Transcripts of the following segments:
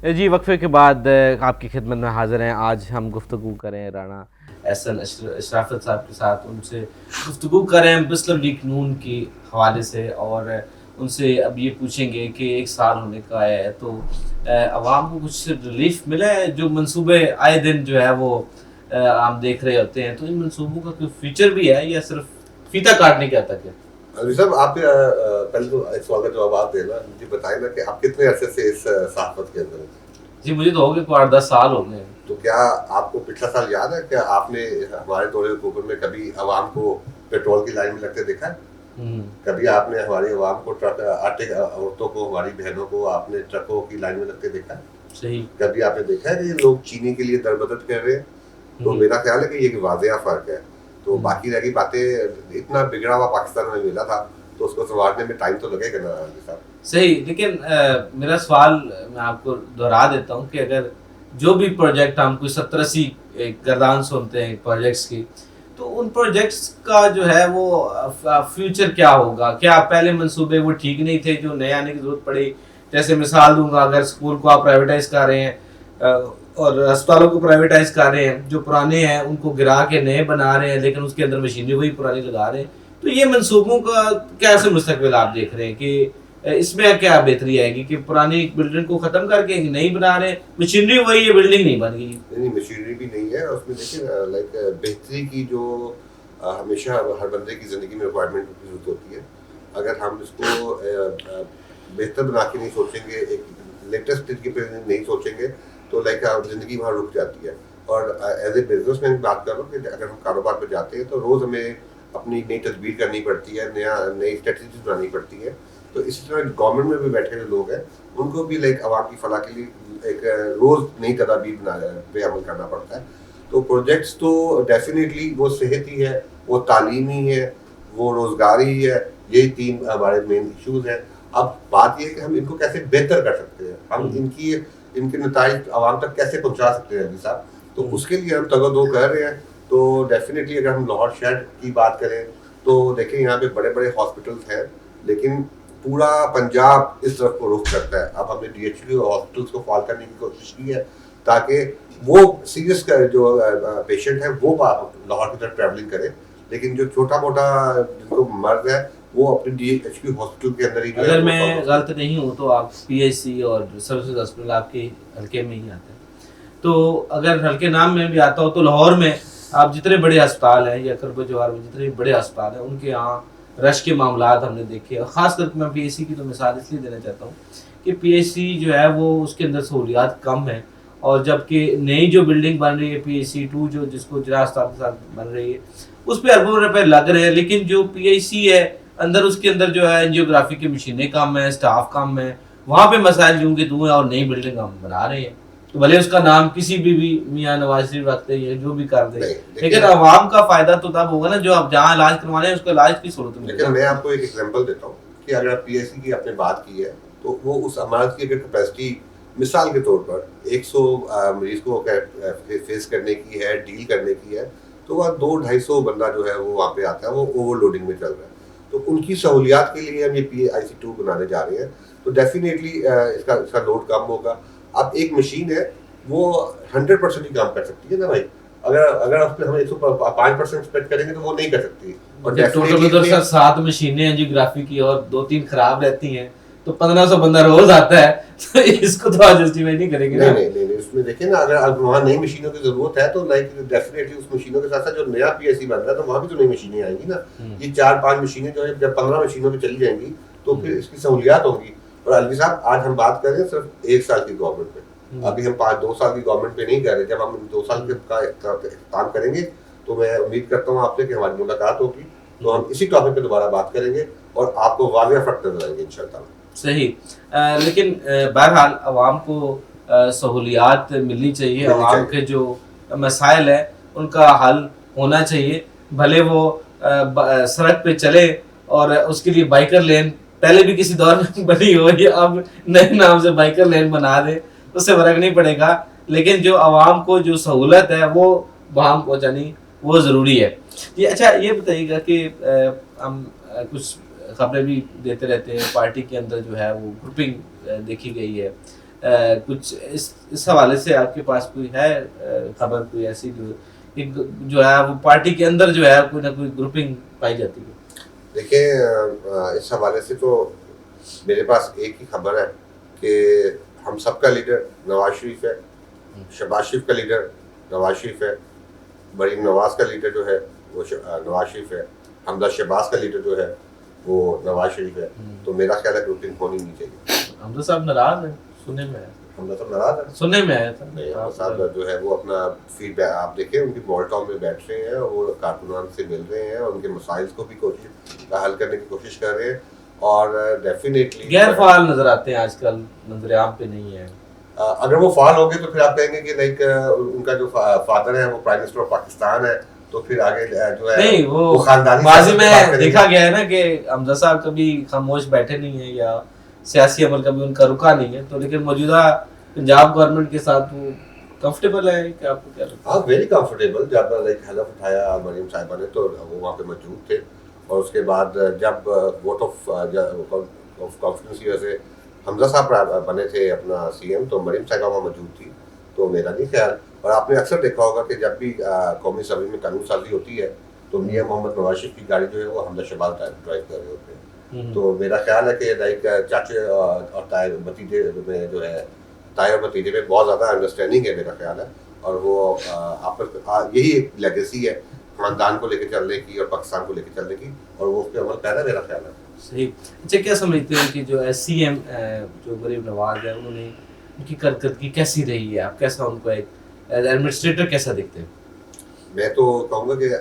جی وقفے کے بعد آپ کی خدمت میں حاضر ہیں. آج ہم گفتگو کریں رانا احسن اشرافت صاحب کے ساتھ. ان سے گفتگو کریں مسلم لیگ نون کے حوالے سے, اور ان سے اب یہ پوچھیں گے کہ 1 سال ہونے کا ہے تو عوام کو کچھ ریلیف ملا ہے؟ جو منصوبے آئے دن جو ہے وہ ہم دیکھ رہے ہوتے ہیں, تو ان منصوبوں کا کوئی فیچر بھی ہے یا صرف فیتہ کاٹنے کے حد تک ہے؟ علی صاحب آپ پہلے تو اس سوال کا جواب آپ دینا, مجھے بتائیں نا کہ آپ کتنے عرصے سے اس صحافت کے اندر ہیں؟ جی مجھے تو ہو گئے 8-10 سال ہو گئے ہیں. تو کیا آپ کو پچھلا سال یاد ہے کہ آپ نے ہمارے دور حکومت میں کبھی عوام کو پیٹرول کی لائن میں لگتے دیکھا ہے؟ کبھی آپ نے ہماری عوام کو ٹرک آٹے عورتوں کو, ہماری بہنوں کو آپ نے ٹرکوں کی لائن میں لگتے دیکھا ہے؟ صحیح. کبھی آپ نے دیکھا ہے کہ یہ لوگ چینی کے لیے دربدر کر رہے ہیں؟ تو میرا خیال ہے کہ یہ واضح فرق ہے. تو باقی رہ گئی باتیں, اتنا بگڑا ہوا پاکستان میں ملا تھا تو اس کو سنوارنے میں ٹائم تو لگے گا نا صاحب. صحیح. لیکن میرا سوال میں آپ کو دہرا دیتا ہوں کہ اگر جو بھی پروجیکٹ ہم کوئی 70-80 گردان سنتے ہیں پروجیکٹس کی, تو ان پروجیکٹس کا جو ہے وہ فیوچر کیا ہوگا؟ کیا پہلے منصوبے وہ ٹھیک نہیں تھے جو نئے آنے کی ضرورت پڑی؟ جیسے مثال دوں گا, اگر اسکول کو آپ پرائیویٹائز کر رہے ہیں اور اسپتالوں کو پرائیویٹائز کر رہے ہیں, جو پرانے ہیں ان کو گرا کے نئے بنا رہے ہیں لیکن اس کے اندر مشینری وہی پرانی لگا رہے ہیں, تو یہ منصوبوں کا کیسے مستقبل آپ دیکھ رہے ہیں کہ اس میں کیا بہتری آئے گی کہ پرانی بلڈنگ کو ختم کر کے نئی بنا رہے ہیں, مشینری وہی ہے, بلڈنگ نہیں بن گئی؟ نہیں, مشینری بھی نہیں ہے. اس میں دیکھیں لائک بہتری کی جو ہمیشہ ہر بندے کی زندگی میں ریکوائرمنٹ کی ضرورت ہوتی ہے. اگر ہم اس کو بہتر بنا کے نہیں سوچیں گے, ایک لیٹسٹ چیز کے پہ نہیں سوچیں گے, تو لائک زندگی وہاں رک جاتی ہے. اور ایز اے بزنس مین بات کر رہا ہوں کہ اگر ہم کاروبار پہ جاتے ہیں تو روز ہمیں اپنی نئی تدبیر کرنی پڑتی ہے, نئی اسٹریٹجیز بنانی پڑتی ہے. تو اسی طرح گورنمنٹ میں بھی بیٹھے ہوئے لوگ ہیں, ان کو بھی لائک عوام کی فلاح کے لیے ایک روز نئی تدابیر پہ عمل کرنا پڑتا ہے. تو پروجیکٹس تو ڈیفینیٹلی وہ صحت ہی ہے, وہ تعلیم ہی ہے, وہ روزگار ہی ہے, یہی 3 ہمارے مین ایشوز ہیں. اب بات یہ ہے کہ ہم ان کو کیسے بہتر کر سکتے ہیں, ہم ان کے نتائج عوام تک کیسے پہنچا سکتے ہیں صاحب. تو اس کے لیے ہم تگودو کر رہے ہیں. تو ڈیفینیٹلی اگر ہم لاہور شہر کی بات کریں تو دیکھیں یہاں پہ بڑے بڑے ہاسپٹلس ہیں, لیکن پورا پنجاب اس طرف کو رخ کرتا ہے. اب ہم نے ڈی ایچ کیو ہاسپٹلس کو فال کرنے کی کوشش کی ہے تاکہ وہ سیریس جو پیشنٹ ہے وہ لاہور کی طرف ٹریولنگ کرے, لیکن جو چھوٹا موٹا جن کو مرض ہے وہ اپنے ڈی ایچ کیو ہاسپٹل کے اندر ہی. اگر میں غلط نہیں ہوں تو آپ پی ایچ سی اور سروسز ہاسپٹل آپ کے حلقے میں ہی آتے ہیں, تو اگر حلقے نام میں بھی آتا ہو تو لاہور میں آپ جتنے بڑے ہسپتال ہیں یا قرب جوار میں جتنے بڑے ہسپتال ہیں ان کے یہاں رش کے معاملات ہم نے دیکھے. اور خاص کر کے میں پی ایچ سی کی تو مثال اس لیے دینا چاہتا ہوں کہ پی ایچ سی جو ہے وہ اس کے اندر سہولیات کم ہیں, اور جبکہ نئی جو بلڈنگ بن رہی ہے پی ایچ سی 2 جو جس کو جرا ہسپتال کے ساتھ بن رہی ہے اس پہ اربوں روپے لگ رہے ہیں, لیکن جو پی ایچ سی ہے اندر اس کے اندر جو ہے انجیوگرافی کی مشینیں کم ہیں, اسٹاف کم ہے, وہاں پہ مسائل یوں کہ تو ہے, اور نئی بلڈنگ ہم بنا رہے ہیں تو بھلے اس کا نام کسی بھی میاں نواز شریف رکھتے ہیں جو بھی کر دیں, لیکن عوام کا فائدہ تو تب ہوگا نا جو آپ جہاں علاج کروانے ہیں اس کا علاج کی صورت میں. لیکن میں آپ کو ایک ایگزامپل دیتا ہوں کہ اگر آپ پی ایچ سی کی آپ نے بات کی ہے تو وہ اس عمارت کی اگر کیپیسٹی مثال کے طور پر 100 مریض کو فیس کرنے کی ہے, ڈیل کرنے کی ہے, تو وہ 200-250 بندہ جو ہے وہ وہاں پہ آتا ہے, وہ اوور لوڈنگ میں چل رہا ہے. تو ان کی سہولیات کے لیے ہم یہ پی آئی سی 2 بنانے جا رہے ہیں, تو ڈیفینیٹلی اس کا لوڈ کم ہوگا. اب ایک مشین ہے وہ 100% ہی کام کر سکتی ہے نا بھائی, اگر اس پہ ہم 105% اسپیکٹ کریں گے تو وہ نہیں کر سکتی. اور ٹوٹل ادھر سر 7 مشینیں انجیوگرافی کی اور 2-3 خراب رہتی ہیں تو 1500 بندہ روز آتا ہے, تو اس کو تو جسٹیفائی نہیں کریں گے. نہیں, اس میں دیکھیں نا اگر وہاں نئی مشینوں کی ضرورت ہے تو لائک ڈیفینیٹلی اس مشینوں کے ساتھ ساتھ جو نیا پی ایس سی بن رہا ہے تو وہاں بھی تو نئی مشینیں آئیں گی نا. یہ 4-5 مشینیں جو ہے جب 15 مشینوں پہ چلی جائیں گی تو پھر اس کی سہولیات ہوں گی. اور الوی صاحب آج ہم بات کر رہے ہیں صرف 1 سال کی گورنمنٹ پہ, ابھی ہم 2 سال کی گورنمنٹ پہ نہیں کر رہے. جب ہم 2 سال کا کام کریں گے تو میں امید کرتا ہوں آپ سے کہ ہماری ملاقات ہوگی تو ہم اسی ٹاپک پہ دوبارہ بات کریں گے اور آپ کو واضح فرق نظر آئیں گے انشاءاللہ. صحیح. لیکن بہرحال عوام کو سہولیات ملنی چاہیے, عوام کے جو مسائل ہیں ان کا حل ہونا چاہیے. بھلے وہ سڑک پہ چلے اور اس کے لیے بائیکر لین پہلے بھی کسی دور میں بنی ہو یا اب نئے نام سے بائیکر لین بنا دے, اس سے فرق نہیں پڑے گا, لیکن جو عوام کو جو سہولت ہے وہ وہاں پہنچانی وہ ضروری ہے. اچھا یہ بتائیے گا کہ ہم کچھ خبریں بھی دیتے رہتے ہیں, پارٹی کے اندر جو ہے وہ گروپنگ دیکھی گئی ہے, کچھ اس حوالے سے آپ کے پاس کوئی ہے خبر کوئی ایسی جو ہے وہ پارٹی کے اندر جو ہے کوئی نہ کوئی گروپنگ پائی جاتی ہے؟ دیکھیں اس حوالے سے تو میرے پاس ایک ہی خبر ہے کہ ہم سب کا لیڈر نواز شریف ہے، شہباز شریف کا لیڈر نواز شریف ہے، مریم نواز کا لیڈر جو ہے وہ نواز شریف ہے، حمزہ شہباز کا لیڈر جو ہے وہ نواز شریف ہے. تو میرا خیال ہے گروپنگ ہونی نہیں چاہیے. حمزہ صاحب ناراض ہیں سننے میں آیا تھا. حمزہ صاحب ناراض ہیں؟ سننے میں آیا تھا. نہیں، حمزہ صاحب جو ہے وہ اپنا فیڈ بیک آپ دیکھیں، ان کی مال ٹاؤن میں بیٹھ رہے ہیں، وہ کارکنان سے مل رہے ہیں، ان کے مسائل کو بھی حل کرنے کی کوشش کر رہے ہیں، اور ڈیفینیٹلی غیر فعال نظر آتے ہیں آج کل، نظر عام پہ نہیں ہے. اگر وہ فعال ہو گئے تو پھر آپ کہیں گے کہ لائک ان کا جو فادر ہے وہ پرائم منسٹر آف پاکستان ہے، تو پھر آگے جو ہے نہیں وہ خاندانی ماضی میں دیکھا گیا ہے نا کہ حمزہ صاحب کبھی خاموش بیٹھے نہیں ہیں یا سیاسی عمل کبھی ان کا رکا نہیں ہے. تو لیکن موجودہ پنجاب گورنمنٹ کے ساتھ وہ کمفرٹیبل ہے کہ آپ کو کیا لگتا ہے؟ ہاں ویری کمفرٹیبل. جب لائک حلف اٹھایا مریم صاحبہ نے تو وہ وہاں پہ موجود تھے، اور اس کے بعد جب ووٹ آف کانفیڈنس کی وجہ سے حمزہ صاحب بنے تھے اپنا سی ایم، تو مریم صاحبہ وہاں موجود تھی. تو میرا نہیں خیال، اور آپ نے اکثر دیکھا ہوگا کہ جب بھی قومی اسمبلی میں قانون سازی ہوتی ہے تو میاں محمد نواز شریف کی گاڑی جو ہے وہ حمزہ شہباز ڈرائیو کر رہے ہوتے ہیں. تو میرا خیال ہے کہ لائک چاچے اور تائے بھتیجے میں جو ہے، تائے اور بھتیجے میں بہت زیادہ انڈرسٹینڈنگ ہے میرا خیال ہے، اور وہ آپس یہی ایک لیگیسی ہے خاندان کو لے کے چلنے کی اور پاکستان کو لے کے چلنے کی، اور وہ اس پہ عمل کر رہا ہے میرا خیال ہے. صحیح. اچھا کیا سمجھتے ہیں کہ جو ایس سی ایم جو مریم نواز ہے انہوں نے ان کی کارکردگی کیسی رہی ہے؟ آپ کیسا ان کو ایک ایڈمنسٹریٹر کیسا دیکھتے ہیں؟ میں تو کہوں گا کہ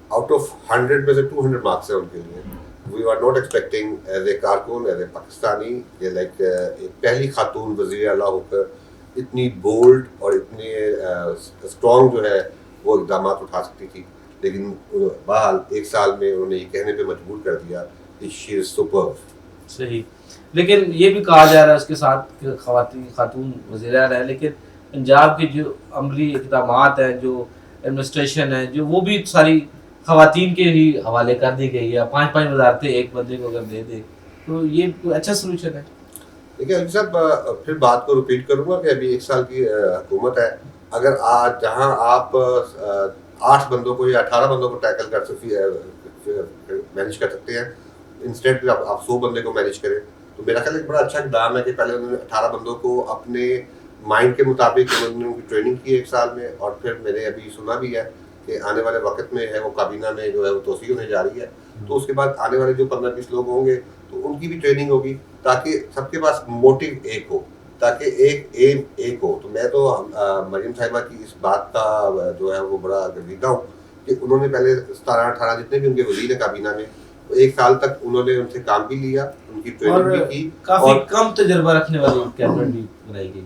آؤٹ آف 100 میں سے 200 مارکس ہیں ان کے لیے. We are not expecting as a کارکن، ایز اے پاکستانی، کہ لائک ایک پہلی خاتون وزیر اعلیٰ ہو کر اتنی بولڈ اور اتنے اسٹرانگ جو ہے وہ اقدامات اٹھا سکتی تھی. لیکن بہرحال ایک سال میں انہوں نے یہ کہنے پہ مجبور کر دیا کہ شی از سپر. صحیح. لیکن یہ بھی کہا جا رہا ہے اس کے ساتھ کہ خاتون وزیر اعلیٰ ہے، لیکن پنجاب کے جو عملی اقدامات ہیں، جو ایڈمنسٹریشن ہے، جو وہ بھی ساری خواتین کے ہی حوالے کر دی گئی ہے. 5 وزارتیں ایک بندے کو اگر دے دے تو یہ کوئی اچھا سلوشن ہے؟ دیکھیے علی صاحب، پھر بات کو رپیٹ کروں گا کہ ابھی 1 سال کی حکومت ہے. اگر آج جہاں آپ 8 بندوں کو یا 18 بندوں کو ٹیکل کر سکتے مینیج کر سکتے ہیں، انسٹیڈ آپ 100 بندے کو مینیج کریں، تو میرا خیال ایک بڑا اچھا اقدام ہے کہ پہلے انہوں نے 18 بندوں کو اپنے مائنڈ کے مطابق انہوں نے ان کی ٹریننگ کی 1 سال میں. اور پھر میں نے ابھی سنا بھی ہے کہ آنے والے وقت میں ہے وہ کابینہ میں جو ہے وہ توسیع ہونے جا رہی ہے. تو اس کے بعد آنے والے جو 15-20 لوگ ہوں گے تو ان کی بھی ٹریننگ ہوگی، تاکہ سب کے پاس موٹیو ایک ہو، تاکہ ایک ایم ایک ہو. تو میں تو مریم صاحبہ کی اس بات کا جو ہے وہ بڑا گرجیدہ ہوں کہ انہوں نے پہلے 17-18 جتنے بھی ان کے وزیر ہیں کابینہ میں، 1 سال تک انہوں نے ان سے کام بھی لیا، ان کی ٹریننگ بھی کی، کافی کم تجربہ رکھنے والی کیبنٹ بھی بنائی گئی.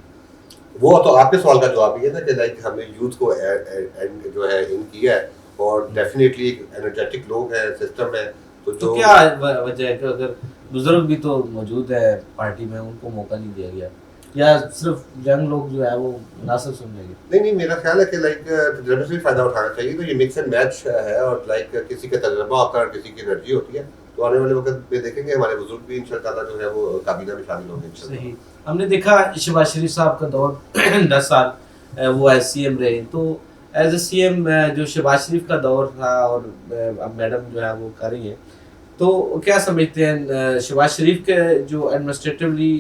وہ تو آپ کے سوال کا جواب یہ ہے نا کہ لائک ہم نے یوتھ کو جو ہے ان کیا ہے، اور ڈیفینیٹلی ایک انرجیٹک لوگ ہیں، سسٹم ہے. تو کیا وجہ ہے کہ اگر بزرگ بھی تو موجود ہے پارٹی میں، ان کو موقع نہیں دیا گیا، یا صرف ینگ لوگ جو ہے وہ مناسب سمجھے گے؟ نہیں، میرا خیال ہے کہ لائک تجربے سے بھی فائدہ اٹھانا چاہیے. تو یہ مکس اینڈ میچ ہے، اور لائک کسی کا تجربہ ہوتا ہے اور کسی کی انرجی ہوتی ہے. تو آنے والے وقت میں دیکھیں گے ہمارے بزرگ بھی انشاء اللہ جو ہے وہ کابینہ میں شامل ہوں گے. صحیح. ہم نے دیکھا شہباز شریف صاحب کا دور 10 سال وہ ایز سی ایم رہے، تو ایز اے سی ایم جو شہباز شریف کا دور تھا اور اب میڈم جو ہے وہ کر رہی ہیں، تو کیا سمجھتے ہیں شہباز شریف کے جو ایڈمنسٹریٹولی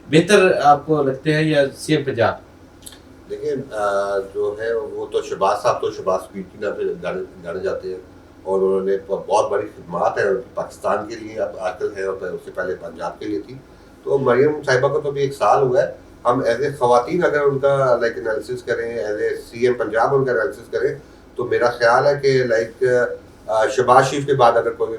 بہتر آپ کو لگتے ہیں یا سی ایم پنجاب؟ دیکھیں جو ہے وہ تو شہباز صاحب تو شہباز اسپیڈ کی نام پہ جانے جاتے ہیں، اور انہوں نے بہت بڑی خدمات ہیں پاکستان کے لیے اب آج کل ہے، اور اس سے پہلے پنجاب کے لیے تھی. تو مریم صاحبہ کو تو بھی 1 سال ہوا ہے. ہم ایز اے خواتین اگر ان کا لائک انالیسس کریں، as a C M Punjab ان کا انالیسس کریں، تو میرا خیال ہے کہ لائک شہباز شریف کے بعد اگر کوئی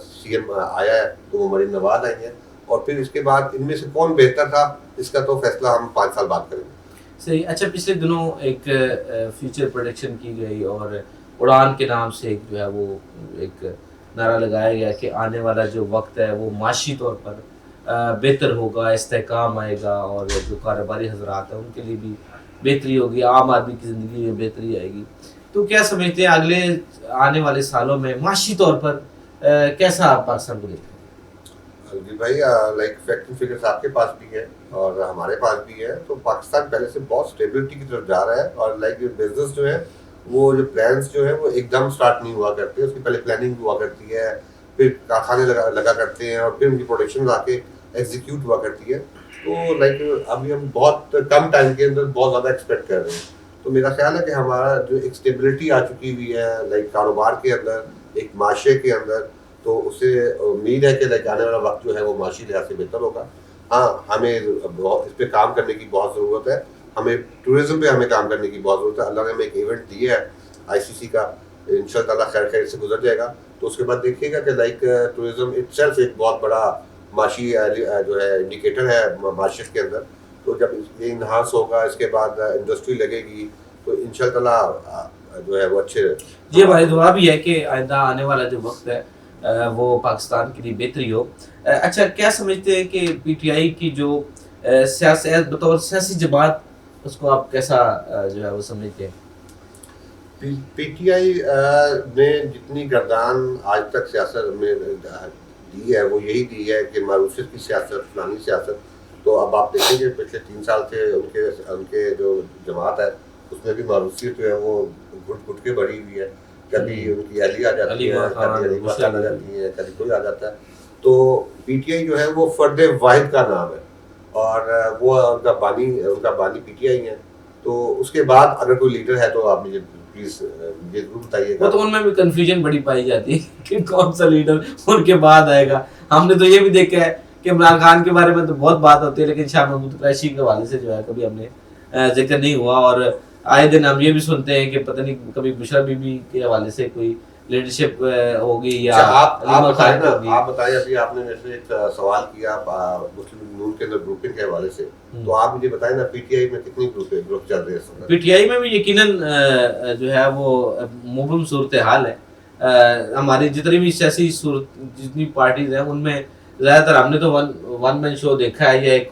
سی ایم آیا ہے تو وہ مریم نواز آئی ہیں، اور پھر اس کے بعد ان میں سے کون بہتر تھا اس کا تو فیصلہ ہم 5 سال بعد کریں گے. صحیح. اچھا پچھلے دنوں ایک فیوچر پروڈکشن کی گئی اور اڑان کے نام سے ایک جو ہے وہ ایک نعرہ لگایا گیا کہ آنے والا جو وقت ہے وہ معاشی طور پر بہتر ہوگا، استحکام آئے گا، اور جو کاروباری حضرات ہیں ان کے لیے بھی بہتری ہوگی، عام آدمی کی زندگی میں بہتری آئے گی. تو کیا سمجھتے ہیں اگلے آنے والے سالوں میں معاشی طور پر کیسا آپ پاکستان کو دیکھتے ہیں؟ جی بھائی لائک فیکٹ اینڈ فگرس آپ کے پاس بھی ہیں اور ہمارے پاس بھی ہے. تو پاکستان پہلے سے بہت اسٹیبلٹی کی طرف جا رہا ہے اور لائک بزنس جو ہے وہ جو پلانس جو ہے وہ ایک دم اسٹارٹ نہیں ہوا کرتے, اس کی پہلے پلاننگ ہوا کرتی ہے, پھر کارخانے لگا کرتے ہیں اور پھر ان کی پروڈکشن آ کے ایگزیکیوٹ ہوا کرتی ہے. تو لائک ابھی ہم بہت کم ٹائم کے اندر بہت زیادہ ایکسپیکٹ کر رہے ہیں. تو میرا خیال ہے کہ ہمارا جو ایک اسٹیبلٹی آ چکی ہوئی ہے لائک کاروبار کے اندر, ایک معاشرے کے اندر, تو اس سے امید ہے کہ لائک آنے والا وقت جو ہے وہ معاشی لحاظ سے بہتر ہوگا. ہاں ہمیں اس پہ کام کرنے کی بہت ضرورت ہے, ہمیں ٹورزم پہ ہمیں کام کرنے کی بہت ضرورت ہے. اللہ نے ہمیں ایک ایونٹ دیا ہے ICC کا, ان شاء اللہ خیر خیر سے گزر جائے گا. تو اس کے بعد دیکھیے گا کہ لائک ٹورزم اٹ سیلف ایک بہت بڑا معاشی جو ہے انڈیکیٹر ہے معاشرت کے اندر. تو جب یہ انہانس ہوگا, اس کے بعد انڈسٹری لگے گی, تو ان شاء اللہ جو ہے وہ اچھے. یہ بھائی دعا بھی ہے کہ آئندہ آنے والا جو وقت ہے وہ پاکستان کے لیے بہتری ہو. اچھا, کیا سمجھتے ہیں کہ PTI کی جو سیاست بطور سیاسی جماعت, اس کو آپ کیسا جو ہے وہ سمجھتے ہیں؟ PTI نے جتنی گردان آج تک سیاست میں دی ہے وہ یہی دی ہے کہ معروفیت کی سیاست, فلانی سیاست. تو اب آپ دیکھیں گے پچھلے 3 سال سے ان کے جو جماعت ہے اس میں بھی معروفیت جو ہے وہ گھٹ گھٹ کے بڑھی ہوئی ہے. کبھی ان کی اہلی آ جاتی ہے, کبھی علیمہ خان آ جاتی ہے, کبھی کوئی آ جاتا ہے. تو PTI جو ہے وہ فرد واحد کا نام ہے اور وہ ان کا بانی PTI ہے. تو اس کے بعد اگر کوئی لیڈر ہے تو آپ مجھے پلیز یہ ضرور بتائیے گا. تو ان میں بھی کنفیوژن بڑی پائی جاتی ہے کہ کون سا لیڈر ان کے بعد آئے گا. ہم نے تو یہ بھی دیکھا ہے کہ عمران خان کے بارے میں تو بہت بات ہوتی ہے, لیکن شاہ محمود قریشی کے حوالے سے جو ہے کبھی ہم نے ذکر نہیں ہوا. اور آئے دن ہم یہ بھی سنتے ہیں کہ پتہ نہیں کبھی بشرا بی بی کے حوالے سے کوئی لیڈرشپ ہوگی یا آپ بتائیں. ابھی آپ نے میرے سے ایک سوال کیا مسلم نون کے اندر گروپنگ کے حوالے سے, تو آپ مجھے بتائیں نا PTI میں کتنی گروپ چل رہے ہیں؟ PTI میں بھی یقیناً جو ہے وہ مبہم صورتحال ہے. ہماری جتنی بھی سیاسی جتنی پارٹیز ہیں ان میں زیادہ تر ہم نے تو ون مین شو دیکھا ہے, یا ایک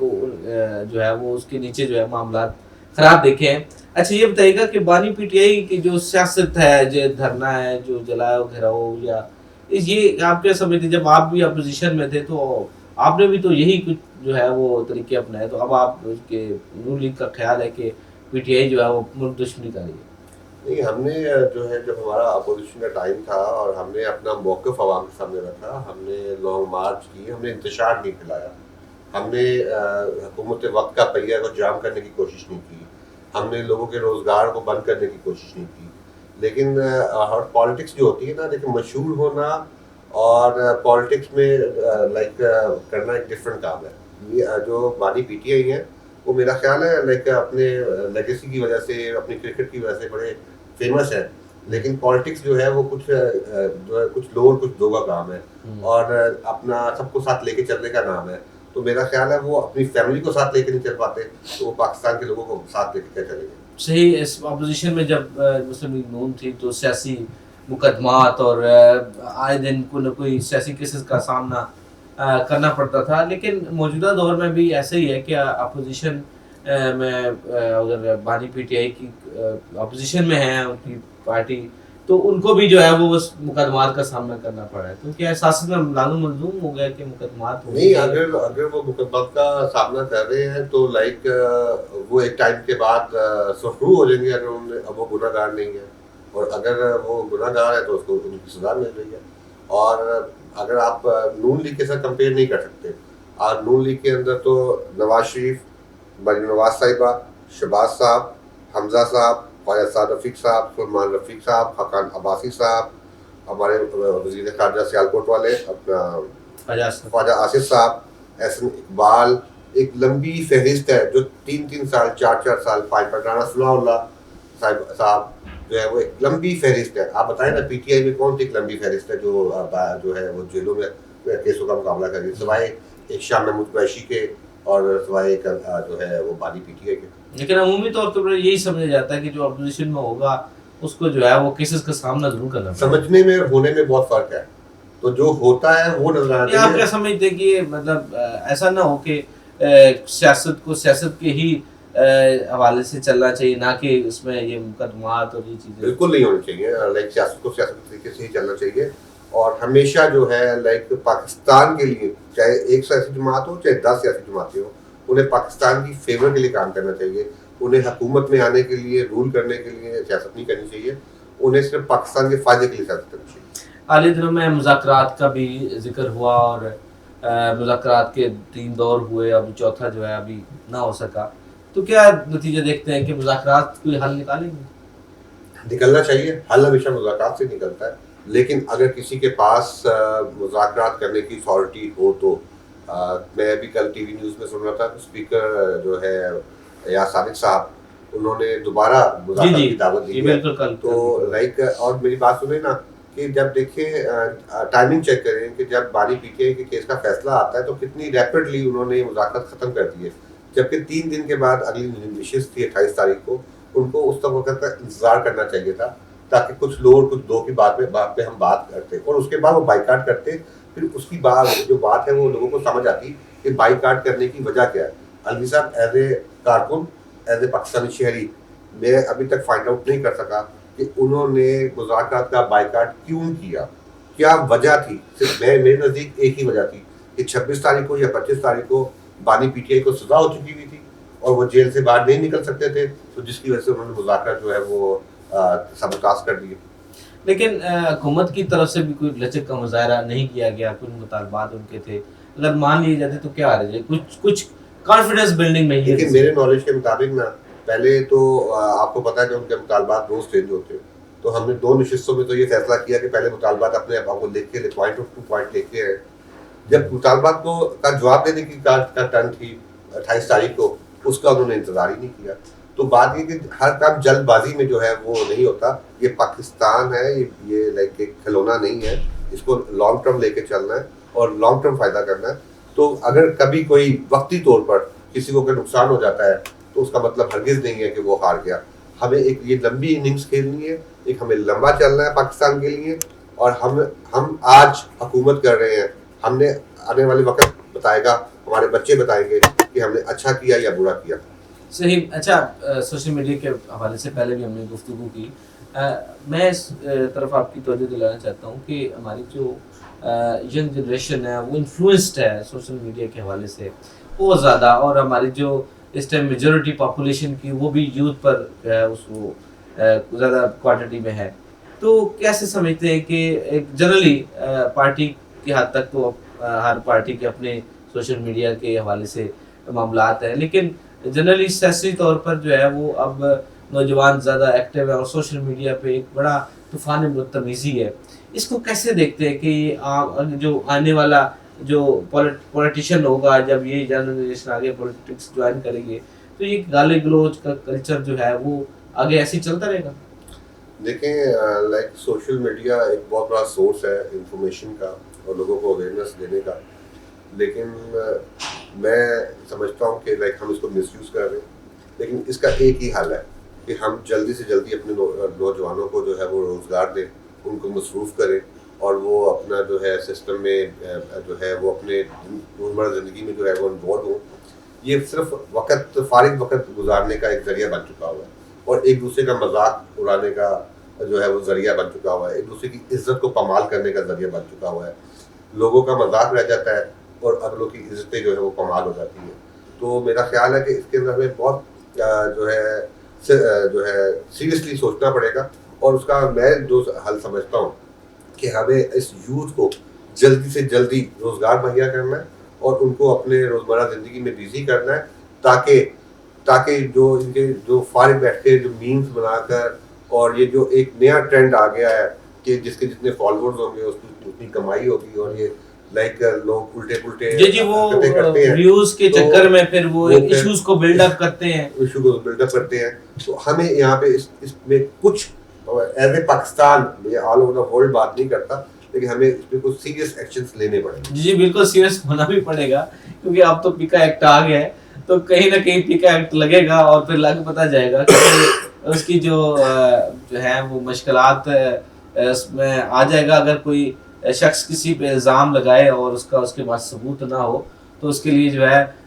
جو ہے وہ اس کے نیچے جو ہے معاملات خراب دیکھے ہیں. اچھا, یہ بتائیے گا کہ بانی PTI کی جو سیاست ہے, جو دھرنا ہے, جو جلاؤ گھیراؤ, یا یہ آپ کیا سمجھتے ہیں؟ جب آپ بھی اپوزیشن میں تھے تو آپ نے بھی تو یہی کچھ جو ہے وہ طریقے اپنائے, تو اب آپ کے نون لیگ کا خیال ہے کہ PTI جو ہے وہ ملک دشمنی کا رہی ہے؟ نہیں, ہم نے جو ہے جب ہمارا اپوزیشن کا ٹائم تھا اور ہم نے اپنا موقف عوام کے سامنے رکھا, ہم نے لانگ مارچ کی, ہم نے انتشار نہیں پھیلایا, ہم نے حکومت وقت کا پہیہ کو جام کرنے کی کوشش نہیں کی, ہم نے لوگوں کے روزگار کو بند کرنے کی کوشش نہیں کی. لیکن پالیٹکس جو ہوتی ہے نا, لیکن مشہور ہونا اور پالیٹکس میں لائک کرنا ایک ڈفرینٹ کام ہے. یہ جو بانی PTI ہیں وہ میرا خیال ہے لائک اپنے لیگیسی کی وجہ سے, اپنی کرکٹ کی وجہ سے بڑے فیمس ہیں, لیکن پالیٹکس جو ہے وہ کچھ لوگ کچھ دو کا کام ہے اور اپنا سب کو ساتھ لے کے چلنے کا نام ہے. تو میرا خیال ہے وہ اپنی فیملی کو ساتھ لے کے نہیں چل پاتے, تو وہ پاکستان کے لوگوں کو ساتھ لے کے کیا چلیں گے؟ صحیح. اس اپوزیشن میں جب مسلم لیگ نون تھی تو سیاسی مقدمات اور آئے دن کوئی نہ کوئی سیاسی کیسز کا سامنا کرنا پڑتا تھا. لیکن موجودہ دور میں بھی ایسا ہی ہے کہ اپوزیشن میں اگر بانی PTI کی اپوزیشن میں ہیں ان کی پارٹی, تو ان کو بھی جو ہے وہ اس مقدمات کا سامنا کرنا پڑا ہے. تو کیا سیاست میں ملزوم ہو گیا کہ مقدمات نہیں, اگر وہ مقدمات کا سامنا کر رہے ہیں تو لائک وہ ایک ٹائم کے بعد سفرو ہو جائیں گے اگر وہ گناہ گار نہیں ہے, اور اگر وہ گناہ گار ہے تو اس کو ان کی سزا مل رہی ہے. اور اگر آپ نون لیگ کے ساتھ کمپیئر نہیں کر سکتے, اور نون لیگ کے اندر تو نواز شریف, مریم نواز صاحبہ, شہباز صاحب, حمزہ صاحب, خواجہ سعد رفیق صاحب, سلمان رفیق صاحب, خاقان عباسی صاحب, ہمارے وزیر خارجہ سیالکوٹ والے اپنا خواجہ آصف صاحب, احسن اقبال, ایک لمبی فہرست ہے جو 3 سال 4 سال 5 رانا صلاح اللہ صاحب جو ہے وہ ایک لمبی فہرست ہے. آپ بتائیں نا PTI میں کون سی ایک لمبی فہرست ہے جو ہے وہ جیلوں میں کیسوں کا مقابلہ کر رہی ہے, سوائے ایک شاہ محمود قریشی کے اور سوائے ایک جو ہے وہ بانی PTI کے. لیکن عمومی طور پر یہی سمجھا جاتا ہے کہ جو اپوزیشن میں ہوگا اس کو جو ہے وہ کیسز کا سامنا ضرور کرنا پڑے. سمجھنے میں ہونے میں بہت فرق ہے, تو جو ہوتا ہے وہ نظر آتا ہے. آپ کیا سمجھتے ہیں کہ مطلب ایسا نہ ہو کہ سیاست کو سیاست کے ہی حوالے سے چلنا چاہیے, نہ کہ اس میں یہ مقدمات اور یہ چیزیں؟ بالکل نہیں ہونی چاہیے. لائک سیاست کو سیاست کے طریقے سے ہی چلنا چاہیے. اور ہمیشہ جو ہے لائک پاکستان کے لیے چاہے 100 سیاسی جماعت ہو چاہے 10 سیاسی جماعتیں ہوں انہیں پاکستان کی فیور کے لیے کام کرنا چاہیے. انہیں حکومت میں آنے کے لیے رول کرنے کے لیے سیاست نہیں کرنی چاہیے. انہیں صرف پاکستان کے فائدے کے لیے سیاست کرنی چاہیے. حالیہ دنوں میں مذاکرات کا بھی ذکر ہوا اور مذاکرات کے 3 دور ہوئے, اب چوتھا جو ہے ابھی نہ ہو سکا, تو کیا نتیجہ دیکھتے ہیں کہ مذاکرات کوئی حل نکالیں گے؟ نکلنا چاہیے, حل ہمیشہ مذاکرات سے نکلتا ہے, لیکن اگر کسی کے پاس مذاکرات کرنے کی اتھارٹی ہو تو میں ابھی کل ٹی وی نیوز میں سن رہا تھا اسپیکر جو ہے یا صادق صاحب انہوں نے دوبارہ مذاکرات کی دعوت دی ہے. تو لائک اور میری بات سنیں نا کہ جب دیکھیں ٹائمنگ چیک کریں کہ جب بانی پی ٹی آئی کے کیس کا فیصلہ آتا ہے تو کتنی ریپڈلی انہوں نے مذاکرات ختم کر دی ہے, جبکہ 3 دن کے بعد اگلی نشست تھی 28 تاریخ کو. ان کو اس وقت کا انتظار کرنا چاہیے تھا تاکہ کچھ لوگ کچھ دو کی بات پہ ہم بات کرتے اور اس کے بعد وہ بائیکاٹ کرتے. پھر اس کی جو بات ہے وہ لوگوں کو سمجھ آتی کہ بائیکاٹ کرنے کی وجہ کیا ہے. الوی صاحب ایز اے کارکن, ایز اے پاکستانی شہری, میں ابھی تک فائنڈ آؤٹ نہیں کر سکا کہ انہوں نے مذاکرات کا بائیکاٹ کیوں کیا, کیا وجہ تھی. صرف میرے نزدیک ایک ہی وجہ تھی کہ 26 تاریخ کو یا 25 تاریخ کو بانی پی ٹی آئی کو سزا ہو چکی ہوئی تھی اور وہ جیل سے باہر نہیں نکل سکتے تھے, تو جس کی وجہ سے انہوں نے مذاکرات جو ہے وہ سبکاس کر دیے. لیکن حکومت کی طرف سے بھی کوئی لچک کا مظاہرہ نہیں کیا گیا, کچھ مطالبات ان کے تھے, اگر مان لیے جاتے تو کیا آ رہے تھے, کچھ کانفیڈنس بلڈنگ نہیں ہے. لیکن میرے نالج کے مطابق نا پہلے تو آپ کو پتا ہے کہ ان کے مطالبات روز چینج ہوتے ہیں, تو ہم نے 2 نشستوں میں تو یہ فیصلہ کیا کہ پہلے مطالبات اپنے آپ کو لکھ کے پوائنٹ آف ٹو پوائنٹ لکھ کے, جب مطالبات کو کا جواب دینے کی کا ٹرن تھی 28 تاریخ کو, اس کا انہوں نے انتظار ہی نہیں کیا. تو بات یہ کہ ہر کام جلد بازی میں جو ہے وہ نہیں ہوتا. یہ پاکستان ہے, یہ لائک ایک کھلونا نہیں ہے, اس کو لانگ ٹرم لے کے چلنا ہے اور لانگ ٹرم فائدہ کرنا ہے. تو اگر کبھی کوئی وقتی طور پر کسی کو نقصان ہو جاتا ہے تو اس کا مطلب ہرگز نہیں ہے کہ وہ ہار گیا. ہمیں ایک یہ لمبی اننگز کھیلنی ہے, ایک ہمیں لمبا چلنا ہے پاکستان کے لیے, اور ہم آج حکومت کر رہے ہیں, ہم نے آنے والے وقت بتائے گا, ہمارے بچے بتائیں گے کہ ہم نے اچھا کیا یا برا کیا. صحیح. اچھا, سوشل میڈیا کے حوالے سے پہلے بھی ہم نے گفتگو کی, میں اس طرف آپ کی توجہ دلانا چاہتا ہوں کہ ہماری جو ینگ جنریشن ہے وہ انفلوئنسڈ ہے سوشل میڈیا کے حوالے سے بہت زیادہ, اور ہماری جو اس ٹائم میجورٹی پاپولیشن کی وہ بھی یوتھ پر جو ہے اس کو زیادہ کوانٹٹی میں ہے. تو کیسے سمجھتے ہیں کہ ایک جنرلی پارٹی کی حد تک تو ہر پارٹی کے اپنے سوشل میڈیا کے حوالے سے معاملات ہیں, لیکن جنرلی سیاسی طور پر جو ہے وہ اب نوجوان زیادہ ایکٹیو ہے اور سوشل میڈیا پہ ایک بڑا طوفان بدتمیزی ہے. اس کو کیسے دیکھتے ہیں کہ جو آنے والا جو پولیٹیشین ہوگا, جب یہ جنریشن آگے پولیٹکس جوائن کریں گے تو یہ گالی گلوچ کا کلچر جو ہے وہ آگے ایسے ہی چلتا رہے گا؟ دیکھیں لائک سوشل میڈیا ایک بہت بڑا سورس ہے انفارمیشن کا اور لوگوں کو اویئرنیس دینے کا, لیکن میں سمجھتا ہوں کہ لائک ہم اس کو مس یوز کر رہے ہیں. لیکن اس کا ایک ہی حل ہے کہ ہم جلدی سے جلدی اپنے نوجوانوں کو جو ہے وہ روزگار دیں, ان کو مصروف کریں, اور وہ اپنا جو ہے سسٹم میں جو ہے وہ اپنے روزمرہ زندگی میں جو ہے وہ انوالو ہوں. یہ صرف فارغ وقت گزارنے کا ایک ذریعہ بن چکا ہوا ہے, اور ایک دوسرے کا مذاق اڑانے کا جو ہے وہ ذریعہ بن چکا ہوا ہے, ایک دوسرے کی عزت کو پامال کرنے کا ذریعہ بن چکا ہوا ہے. لوگوں کا مذاق رہ جاتا ہے اور اگلوں کی عزتیں جو ہے وہ پامال ہو جاتی ہیں. تو میرا خیال ہے کہ اس کے اندر ہمیں بہت جو ہے سیریسلی سوچنا پڑے گا, اور اس کا میں جو حل سمجھتا ہوں کہ ہمیں اس یوتھ کو جلدی سے جلدی روزگار مہیا کرنا ہے اور ان کو اپنے روزمرہ زندگی میں بزی کرنا ہے, تاکہ جو ان کے جو فارغ بیٹھ کے جو میمز بنا کر, اور یہ جو ایک نیا ٹرینڈ آ گیا ہے کہ جس کے جتنے فالوورز ہوں گے اس کی اتنی کمائی ہوگی, اور یہ لائک لوگ الٹے پلٹے جی وہ ویوز کے چکر میں پھر وہ ایشوز کو بلڈ اپ کرتے ہیں. تو ہمیں یہاں پہ اس میں کچھ ایز اے پاکستان, میں آل اوور دا ورلڈ بات نہیں کرتا, لیکن ہمیں اس میں کچھ سیریس ایکشنز لینے پڑیں گے. جی بالکل سیریس ہونا بھی پڑے گا, کیونکہ اب تو پیکا ایکٹ آ گیا ہے, تو کہیں نہ کہیں پیکا ایکٹ لگے گا اور پھر لگ پتہ جائے گا کہ اس کی جو ہے وہ مشکلات اس میں آ جائے گا. اگر کوئی شخص کسی پہ الزام لگائے اور اس کے پاس ثبوت نہ ہو تو اس کے لیے جو ہے